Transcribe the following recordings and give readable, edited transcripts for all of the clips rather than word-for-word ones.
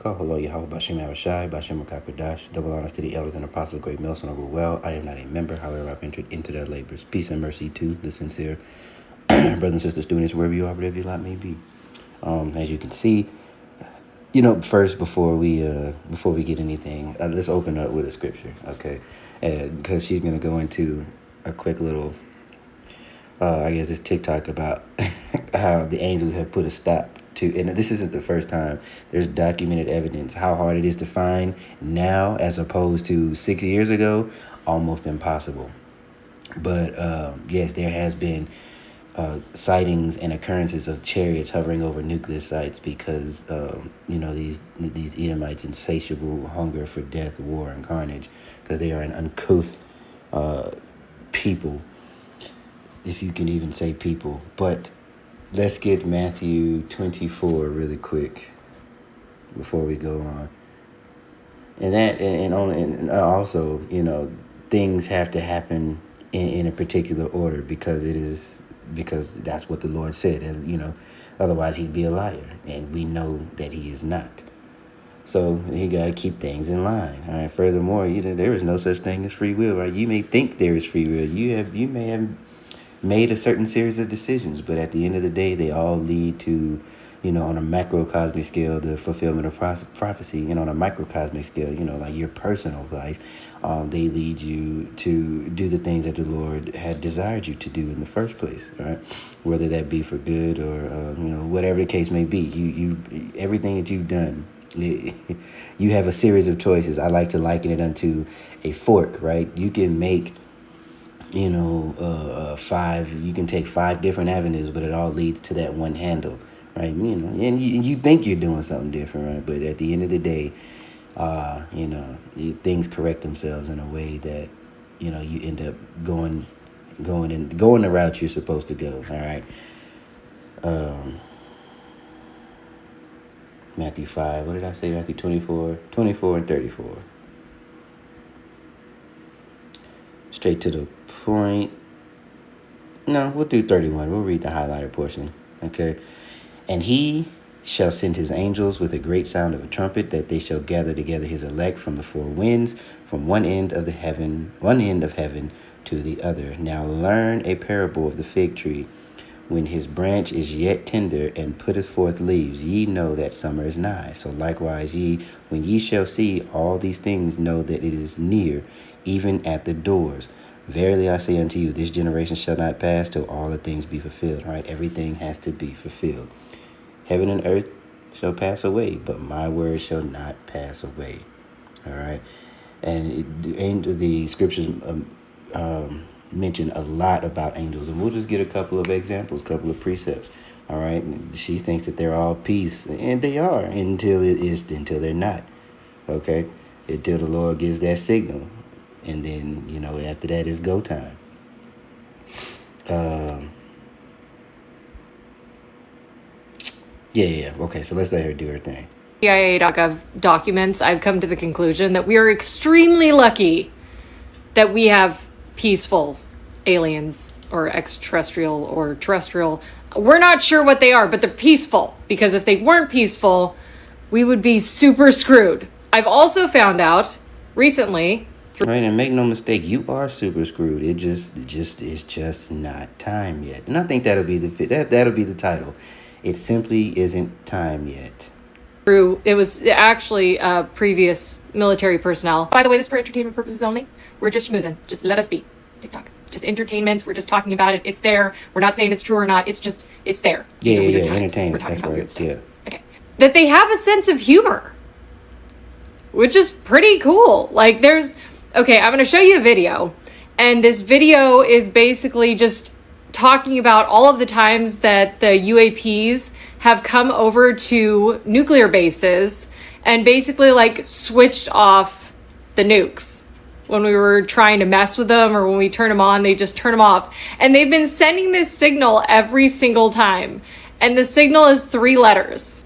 Hello, Yahweh Bashim Abishai, Bashim Makakwadash, double honors to the elders and apostles of Great Millstone over well. I am not a member, however, I've entered into their labors. Peace and mercy to the sincere brothers and sisters, students, wherever you are, whatever your lot may be. As you can see, first before we get anything, let's open up with a scripture, okay? Because she's gonna go into a quick little, this TikTok about how the angels have put a stop to, and this isn't the first time. There's documented evidence how hard it is to find now as opposed to 6 years ago, almost impossible. But yes, there has been sightings and occurrences of chariots hovering over nuclear sites because these Edomites' insatiable hunger for death, war, and carnage, because they are an uncouth people, if you can even say people. But let's get Matthew 24 really quick before we go on. And also, things have to happen in a particular order because that's what the Lord said. Otherwise he'd be a liar, and we know that he is not. So you got to keep things in line. All right. Furthermore, there is no such thing as free will. Right? You may think there is free will. You may have made a certain series of decisions, but at the end of the day, they all lead to, on a macrocosmic scale, the fulfillment of prophecy, and on a microcosmic scale, like your personal life, they lead you to do the things that the Lord had desired you to do in the first place, right? Whether that be for good or, whatever the case may be, you everything that you've done, you have a series of choices. I like to liken it unto a fork, right? You can make you can take 5 different avenues, but it all leads to that one handle, right? And you think you're doing something different, right? But at the end of the day, things correct themselves in a way that, you end up going the route you're supposed to go. All right. Matthew 5, what did I say? Matthew 24 and 34. Straight to the point. No, we'll do 31. We'll read the highlighted portion. Okay. And he shall send his angels with a great sound of a trumpet, that they shall gather together his elect from the 4 winds, from one end of heaven to the other. Now learn a parable of the fig tree. When his branch is yet tender and putteth forth leaves, ye know that summer is nigh. So likewise ye, when ye shall see all these things, know that it is near, even at the doors. Verily I say unto you, this generation shall not pass till all the things be fulfilled. Right? Everything has to be fulfilled. Heaven and earth shall pass away, but my word shall not pass away. All right. And the scriptures mention a lot about angels, and we'll just get a couple of examples, couple of precepts. All right. She thinks that they're all peace, and they are until they're not. Okay. Until the Lord gives that signal. And then, after that is go time. Okay, so let's let her do her thing. CIA.gov documents, I've come to the conclusion that we are extremely lucky that we have peaceful aliens or extraterrestrial or terrestrial. We're not sure what they are, but they're peaceful, because if they weren't peaceful, we would be super screwed. I've also found out recently. Right, and make no mistake, you are super screwed. It is just not time yet. And I think that'll be the title. It simply isn't time yet. It was actually previous military personnel. By the way, this is for entertainment purposes only. We're just schmoozing. Just let us be. TikTok. Just entertainment. We're just talking about it. It's there. We're not saying it's true or not. It's there. Yeah, entertainment. We're talking about weird stuff. Yeah. Okay. That they have a sense of humor, which is pretty cool. Like okay, I'm going to show you a video, and this video is basically just talking about all of the times that the UAPs have come over to nuclear bases and basically switched off the nukes. When we were trying to mess with them, or when we turn them on, they just turn them off. And they've been sending this signal every single time. And the signal is 3 letters.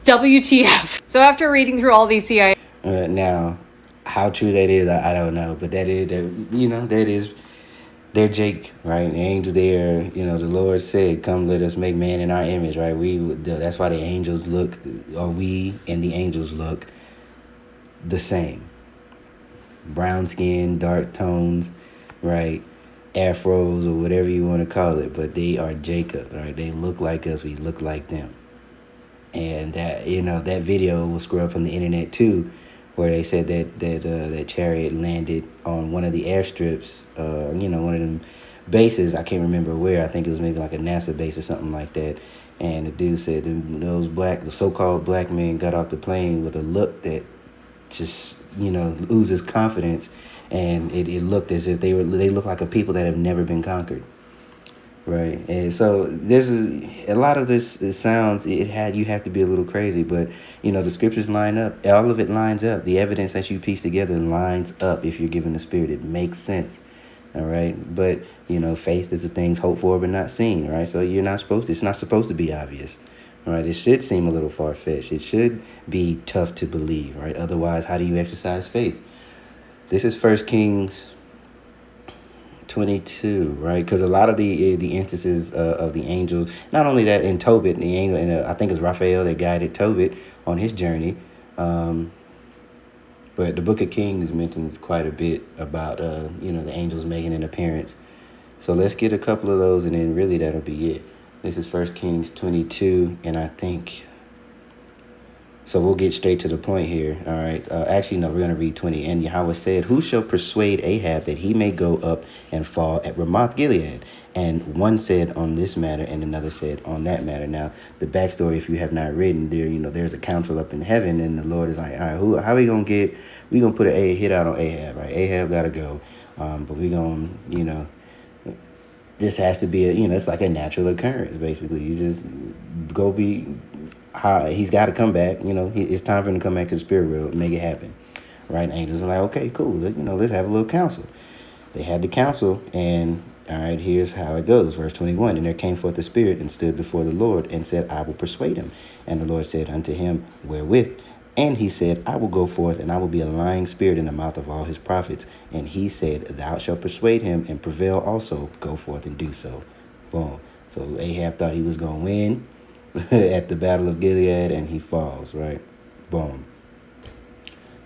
WTF. So after reading through all these CIA... now, how true that is, I don't know. But that is They're Jake, right? The angel there, the Lord said, "Come, let us make man in our image," right? That's why the angels look, or we and the angels look the same. Brown skin, dark tones, right? Afros or whatever you want to call it, but they are Jacob, right? They look like us, we look like them. And that video was scrubbed from the internet too, where they said that chariot landed on one of the airstrips, one of them bases. I can't remember where. I think it was maybe like a NASA base or something like that. And the dude said the so-called black men got off the plane with a look that just oozes confidence, and it looked as if they look like a people that have never been conquered. Right, and so there's a lot of this. It sounds you have to be a little crazy, but the scriptures line up. All of it lines up. The evidence that you piece together lines up. If you're given the Spirit, it makes sense. All right, but faith is the things hoped for but not seen. Right, so you're not supposed to. It's not supposed to be obvious. All right, it should seem a little far fetched. It should be tough to believe. Right, otherwise, how do you exercise faith? This is 1 Kings 22, right? Because a lot of the instances of the angels, not only that, in Tobit, the angel, and I think it's Raphael that guided Tobit on his journey, but the Book of Kings mentions quite a bit about the angels making an appearance. So let's get a couple of those, and then really that'll be it. This is 1 Kings 22, and I think. So we'll get straight to the point here. All right. Actually, no, we're going to read 20. And Yahweh said, "Who shall persuade Ahab that he may go up and fall at Ramoth Gilead?" And one said on this matter, and another said on that matter. Now, the backstory, if you have not written there, there's a council up in heaven, and the Lord is like, all right, how we going to get, we going to put a hit out on Ahab, right? Ahab got to go. But we going to, this has to be it's like a natural occurrence, basically. You just go be... he's got to come back. It's time for him to come back to the spirit world and make it happen, right? Angels are like, okay, cool. Let's have a little council. They had the council, and all right, here's how it goes. Verse 21, "And there came forth the spirit and stood before the Lord and said, I will persuade him. And the Lord said unto him, Wherewith? And he said, I will go forth, and I will be a lying spirit in the mouth of all his prophets. And he said, Thou shalt persuade him and prevail also. Go forth and do so." Boom. So Ahab thought he was going to win at the Battle of Gilead, and he falls, right? Boom.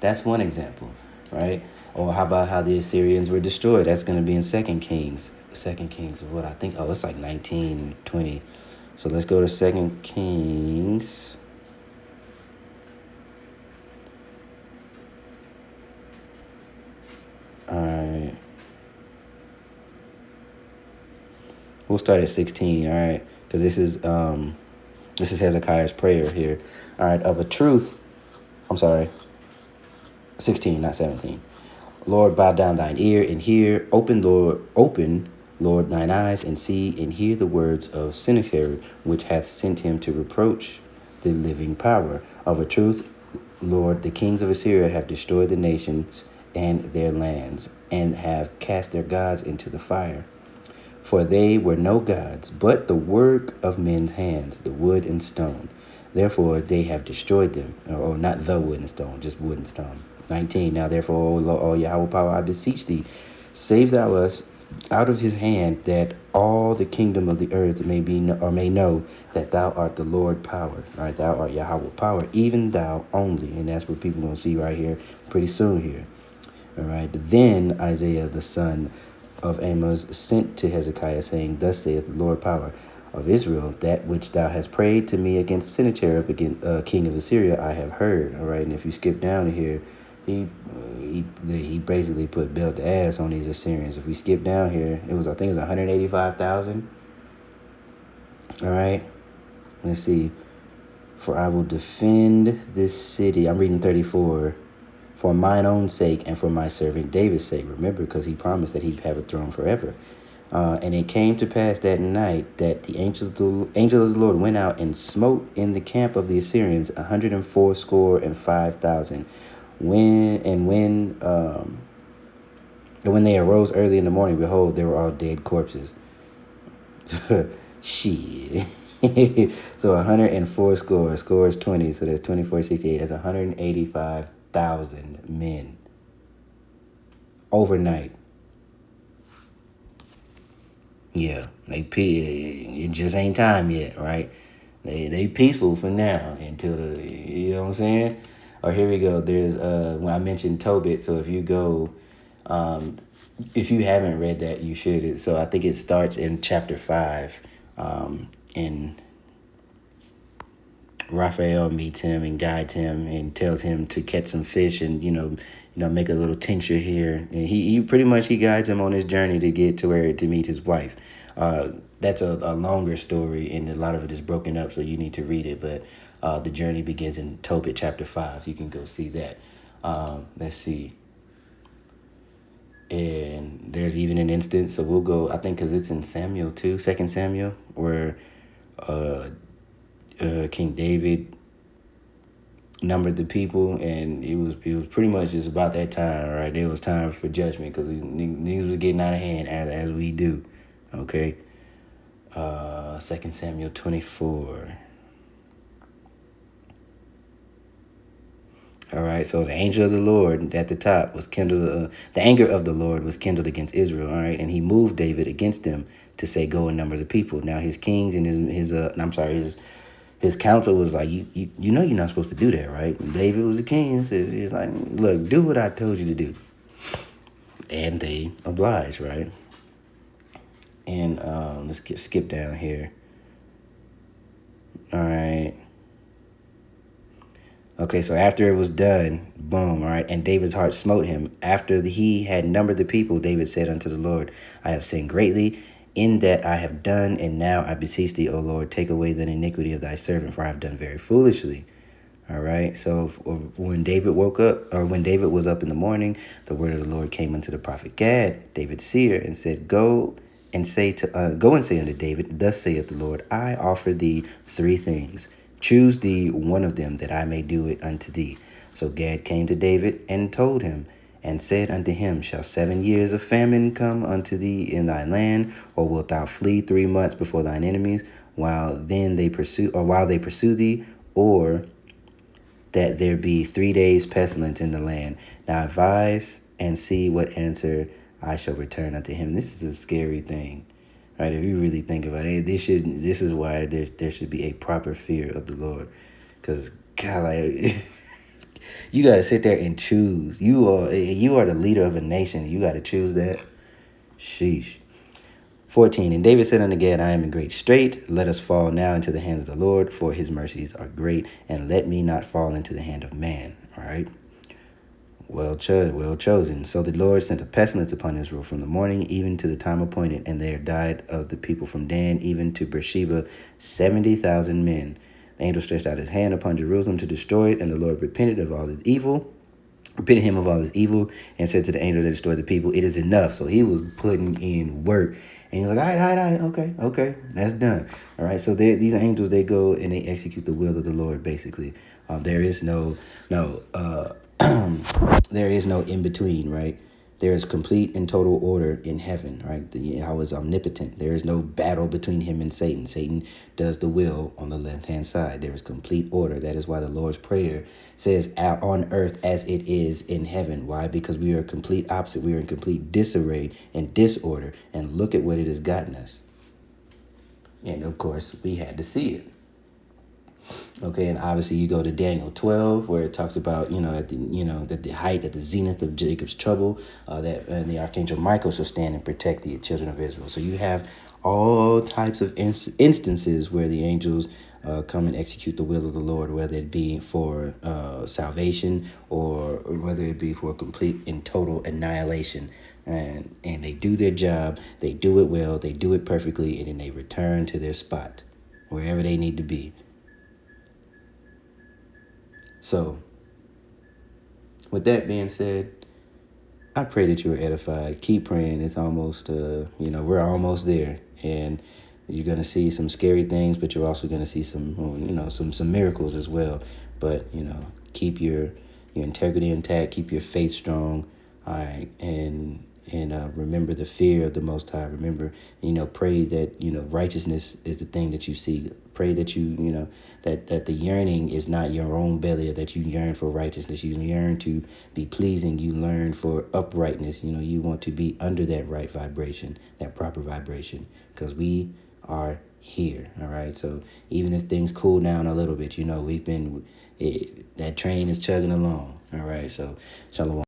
That's one example, right? Or how about how the Assyrians were destroyed? That's going to be in 2 Kings. 2 Kings is what I think. Oh, it's like 1920. So let's go to 2 Kings. All right. We'll start at 16, all right? Because this is Hezekiah's prayer here. All right, of a truth, 16, not 17. "Lord, bow down thine ear and hear. Open, Lord, thine eyes and see and hear the words of Sennacherib, which hath sent him to reproach the living power. Of a truth, Lord, the kings of Assyria have destroyed the nations and their lands, and have cast their gods into the fire. For they were no gods, but the work of men's hands, the wood and stone. Therefore they have destroyed them." Or not the wood and stone, just wood and stone. 19. "Now therefore, O Yahweh power, I beseech thee, save thou us out of his hand, that all the kingdom of the earth may know that thou art the Lord power." All right, thou art Yahweh power, even thou only. And that's what people are going to see right here pretty soon here. All right. "Then Isaiah the son of Amos sent to Hezekiah, saying, Thus saith the Lord power of Israel, that which thou hast prayed to me against Sennacherib, king of Assyria, I have heard." All right, and if you skip down to here, he basically put belt to ass on these Assyrians. If we skip down here, I think it was 185,000. All right, let's see. "For I will defend this city." I'm reading 34. "For mine own sake and for my servant David's sake." Remember, because he promised that he'd have a throne forever. "And it came to pass that night that the angel of the Lord went out and smote in the camp of the Assyrians 185,000. When they arose early in the morning, behold, they were all dead corpses." Shit. So 104 score is 20. So that's 2468. That's 185,000 men overnight. Yeah, it just ain't time yet, right? They peaceful for now until you know what I'm saying? Or here we go. There's when I mentioned Tobit, so if you go, if you haven't read that, you should. So I think it starts in chapter 5, and Raphael meets him and guides him and tells him to catch some fish and make a little tincture here. And he pretty much he guides him on his journey to get to meet his wife. That's a longer story, and a lot of it is broken up, so you need to read it. But the journey begins in Tobit chapter 5. You can go see that. Let's see. And there's even an instance, so we'll go, I think, because it's in Samuel too, 2 Samuel, where King David numbered the people, and it was pretty much just about that time, right? It was time for judgment because niggas was getting out of hand as we do. Okay. 2 Samuel 24. All right, so the angel of the Lord at the top was kindled. The anger of the Lord was kindled against Israel. All right, and he moved David against them to say, "Go and number the people." Now his kings and his council was like, "You know you're not supposed to do that, right?" And David was the king, so he's like, "Look, do what I told you to do," and they obliged, right? And let's skip down here. All right. Okay, so after it was done, boom, all right, and David's heart smote him. After he had numbered the people, David said unto the Lord, I have sinned greatly in that I have done, and now I beseech thee, O Lord, take away the iniquity of thy servant, for I have done very foolishly. All right, so when David woke up, or when David was up in the morning, the word of the Lord came unto the prophet Gad, David's seer, and said, Go and say unto David, Thus saith the Lord, I offer thee 3 things. Choose thee one of them, that I may do it unto thee. So Gad came to David and told him, and said unto him, Shall 7 years of famine come unto thee in thy land, or wilt thou flee 3 months before thine enemies, while they pursue thee, or that there be 3 days pestilence in the land? Now advise and see what answer I shall return unto him. This is a scary thing. Right, if you really think about it, this is why there should be a proper fear of the Lord, because God, like, you got to sit there and choose. You are the leader of a nation. You got to choose that. Sheesh. 14. And David said unto Gad, I am in great strait. Let us fall now into the hand of the Lord, for his mercies are great, and let me not fall into the hand of man. All right. Well chosen. So the Lord sent a pestilence upon Israel from the morning even to the time appointed, and there died of the people from Dan even to Beersheba 70,000 men. The angel stretched out his hand upon Jerusalem to destroy it, and the Lord repented him of all his evil, and said to the angel that destroyed the people, It is enough. So he was putting in work. And he's like, all right, okay, that's done. All right, so these angels, they go and they execute the will of the Lord, basically. There is no there is no in between, right? There is complete and total order in heaven, right? Yahweh is omnipotent. There is no battle between him and Satan. Satan does the will on the left-hand side. There is complete order. That is why the Lord's Prayer says, on earth as it is in heaven. Why? Because we are complete opposite. We are in complete disarray and disorder. And look at what it has gotten us. And of course, we had to see it. Okay, and obviously you go to Daniel 12, where it talks about, at the height, at the zenith of Jacob's trouble, that the archangel Michael shall stand and protect the children of Israel. So you have all types of instances where the angels come and execute the will of the Lord, whether it be for salvation or whether it be for complete and total annihilation. And they do their job, they do it well, they do it perfectly, and then they return to their spot, wherever they need to be. So, with that being said, I pray that you are edified. Keep praying. It's almost, we're almost there. And you're going to see some scary things, but you're also going to see some miracles as well. But, keep your integrity intact. Keep your faith strong. All right. And and remember the fear of the Most High. Remember, pray that, righteousness is the thing that you seek. Pray that that the yearning is not your own belly, or that you yearn for righteousness. You yearn to be pleasing. You learn for uprightness. You want to be under that right vibration, that proper vibration, because we are here. All right. So even if things cool down a little bit, that train is chugging along. All right. So shalom.